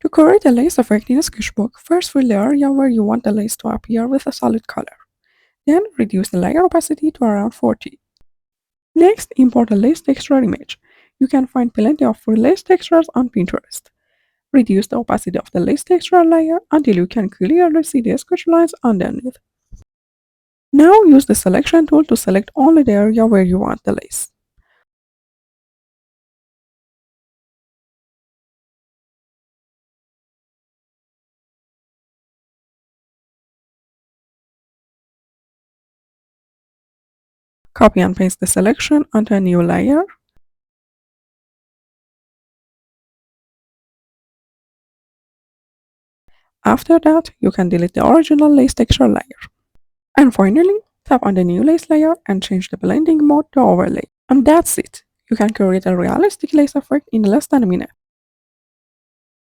To create a lace effect in a sketchbook, first fill the area where you want the lace to appear with a solid color. Then reduce the layer opacity to around 40. Next, import a lace texture image. You can find plenty of free lace textures on Pinterest. Reduce the opacity of the lace texture layer until you can clearly see the sketch lines underneath. Now use the selection tool to select only the area where you want the lace. Copy and paste the selection onto a new layer. After that, you can delete the original lace texture layer. And finally, tap on the new lace layer and change the blending mode to overlay. And that's it. You can create a realistic lace effect in less than a minute.